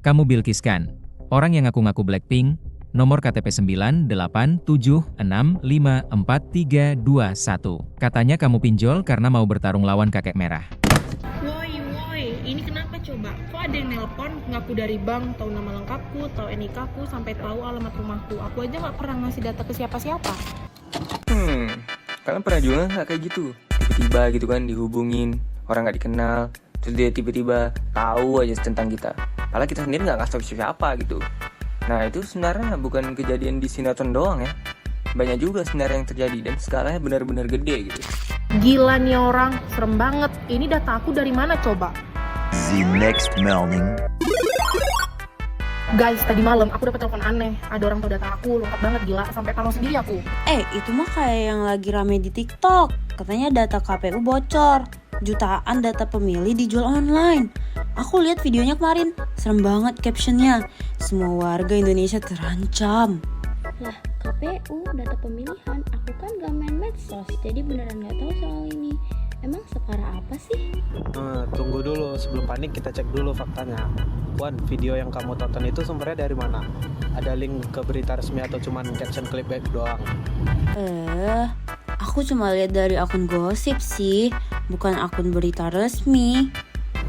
Kamu Bilkis kan? Orang yang ngaku-ngaku Blackpink, nomor KTP 987654321. Katanya kamu pinjol karena mau bertarung lawan kakek merah. Woi, ini kenapa coba? Kok ada yang nelpon, ngaku dari bank, tahu nama lengkapku, tahu NIK aku, sampai tahu alamat rumahku. Aku aja nggak pernah ngasih data ke siapa-siapa. Kalian pernah juga nggak kayak gitu? Tiba-tiba gitu kan dihubungin, orang nggak dikenal, terus dia tiba-tiba tahu aja tentang kita. Padahal kita sendiri nggak ngasih tahu siapa gitu. Nah itu sebenarnya bukan kejadian di sinetron doang ya. Banyak juga sebenarnya yang terjadi dan skalanya benar-benar gede gitu. Gila nih orang, serem banget. Ini data aku dari mana coba? The next morning. Guys, tadi malam aku dapat telepon aneh. Ada orang tahu data aku, lengkap banget gila. Sampai pamong sendiri aku. Itu mah kayak yang lagi rame di TikTok. Katanya data KPU bocor. Jutaan data pemilih dijual online. Aku lihat videonya kemarin. Serem banget captionnya. Semua warga Indonesia terancam. Lah, KPU, data pemilihan, aku kan gak main medsos, jadi beneran gak tahu soal ini. Emang separah apa sih? Tunggu dulu, sebelum panik kita cek dulu faktanya. Wan, video yang kamu tonton itu sumbernya dari mana? Ada link ke berita resmi atau cuman caption clickbait doang? Aku cuma lihat dari akun gosip sih, bukan akun berita resmi.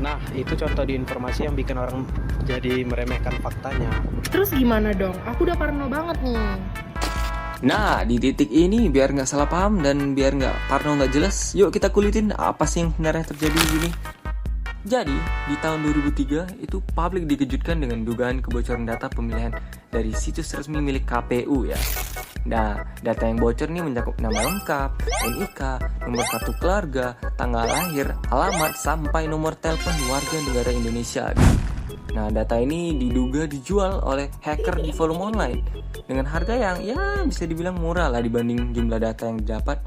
Nah, itu contoh di informasi yang bikin orang jadi meremehkan faktanya. Terus gimana dong? Aku udah parno banget nih. Nah di titik ini biar nggak salah paham dan biar nggak parno nggak jelas, yuk kita kulitin apa sih yang sebenarnya terjadi gini. Jadi di tahun 2003 itu publik dikejutkan dengan dugaan kebocoran data pemilihan dari situs resmi milik KPU ya. Nah, data yang bocor nih mencakup nama lengkap, NIK, nomor kartu keluarga, tanggal lahir, alamat, sampai nomor telepon warga negara Indonesia. Nah, data ini diduga dijual oleh hacker di forum online dengan harga yang ya bisa dibilang murah lah dibanding jumlah data yang didapat.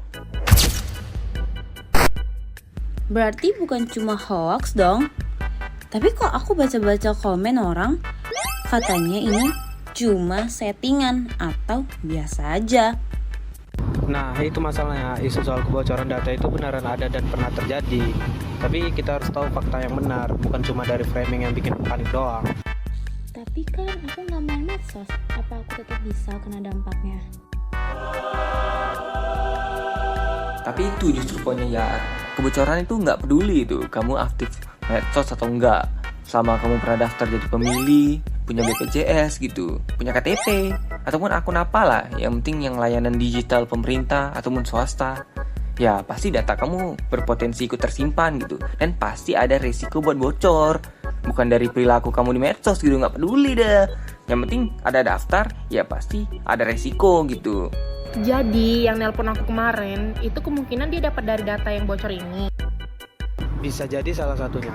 Berarti bukan cuma hoax dong. Tapi kok aku baca-baca komen orang, katanya ini cuma settingan atau biasa aja. Nah, itu masalahnya. Isu soal kebocoran data itu beneran ada dan pernah terjadi. Tapi kita harus tahu fakta yang benar, bukan cuma dari framing yang bikin panik doang. Tapi kan aku gak main medsos, apa aku tetap bisa kena dampaknya? Tapi itu justru poinnya ya, kebocoran itu nggak peduli itu kamu aktif medsos atau enggak. Selama kamu pernah daftar jadi pemilih, punya BPJS gitu, punya KTP, ataupun akun apalah, yang penting yang layanan digital pemerintah ataupun swasta, ya pasti data kamu berpotensi ikut tersimpan gitu, dan pasti ada resiko buat bocor. Bukan dari perilaku kamu di medsos gitu, nggak peduli deh. Yang penting ada daftar, ya pasti ada resiko gitu. Jadi yang nelpon aku kemarin itu kemungkinan dia dapat dari data yang bocor ini. Bisa jadi salah satunya.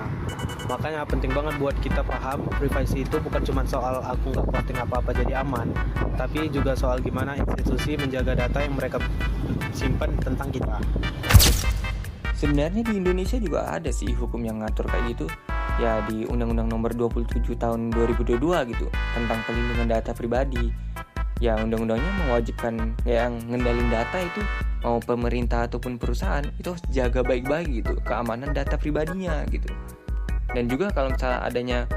Makanya penting banget buat kita paham privasi itu bukan cuma soal aku nggak posting apa-apa jadi aman, tapi juga soal gimana institusi menjaga data yang mereka simpan tentang kita. Sebenarnya di Indonesia juga ada sih hukum yang ngatur kayak gitu. Ya di Undang-Undang Nomor 27 Tahun 2022 gitu tentang pelindungan data pribadi. Ya undang-undangnya mewajibkan yang ngendalin data itu mau pemerintah ataupun perusahaan itu harus jaga baik-baik gitu keamanan data pribadinya gitu. Dan juga kalau misalnya adanya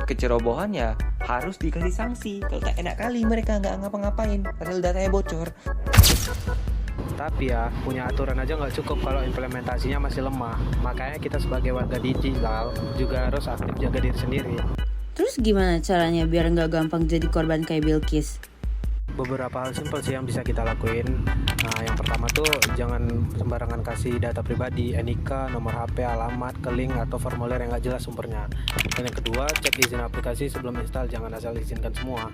kecerobohan ya harus dikasih sanksi. Kalau tak enak kali mereka nggak ngapa-ngapain padahal datanya bocor. Tapi ya, punya aturan aja nggak cukup kalau implementasinya masih lemah. Makanya kita sebagai warga digital juga harus aktif jaga diri sendiri. Terus gimana caranya biar nggak gampang jadi korban kayak Bilkis? Beberapa hal simpel sih yang bisa kita lakuin. Nah, yang pertama tuh jangan sembarangan kasih data pribadi, NIK, nomor HP, alamat, ke link atau formulir yang nggak jelas sumbernya. Dan yang kedua, cek izin aplikasi sebelum install, jangan asal izinkan semua.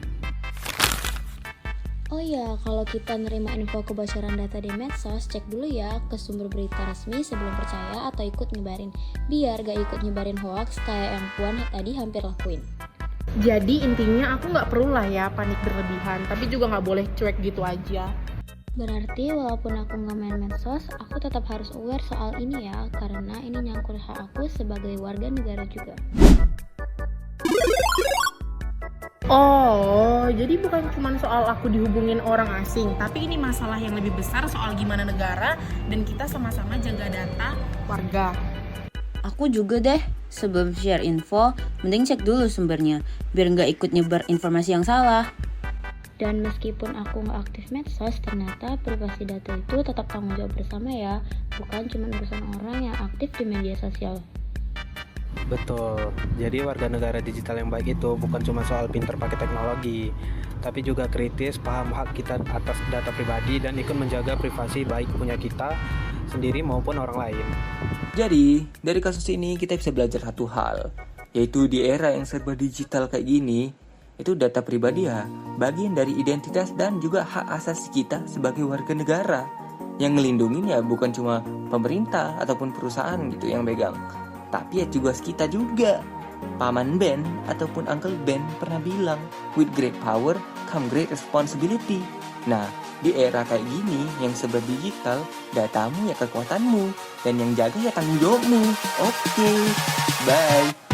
Oh ya, kalau kita nerima info kebocoran data di medsos, cek dulu ya ke sumber berita resmi sebelum percaya atau ikut nyebarin. Biar gak ikut nyebarin hoax kayak yang Puan tadi hampir lakuin. Jadi intinya aku nggak perlu lah ya panik berlebihan, tapi juga nggak boleh cuek gitu aja. Berarti walaupun aku nggak main medsos, aku tetap harus aware soal ini ya, karena ini nyangkut hak aku sebagai warga negara juga. Oh, jadi bukan cuma soal aku dihubungin orang asing, tapi ini masalah yang lebih besar soal gimana negara dan kita sama-sama jaga data warga. Aku juga deh, Sebelum share info, mending cek dulu sumbernya, biar nggak ikut nyebar informasi yang salah. Dan meskipun aku nggak aktif medsos, ternyata privasi data itu tetap tanggung jawab bersama ya, bukan cuma urusan orang yang aktif di media sosial. Betul, jadi warga negara digital yang baik itu bukan cuma soal pinter pakai teknologi, tapi juga kritis, paham hak kita atas data pribadi dan ikut menjaga privasi baik punya kita sendiri maupun orang lain. Jadi, dari kasus ini kita bisa belajar satu hal, yaitu di era yang serba digital kayak gini, itu data pribadi ya, bagian dari identitas dan juga hak asasi kita sebagai warga negara. Yang ngelindungin ya bukan cuma pemerintah ataupun perusahaan gitu yang pegang, tapi ya juga kita juga. Paman Ben ataupun Uncle Ben pernah bilang, with great power come great responsibility. Nah, di era kayak gini yang serba digital, datamu ya kekuatanmu, dan yang jaga ya tanggung jawabmu. Oke, bye.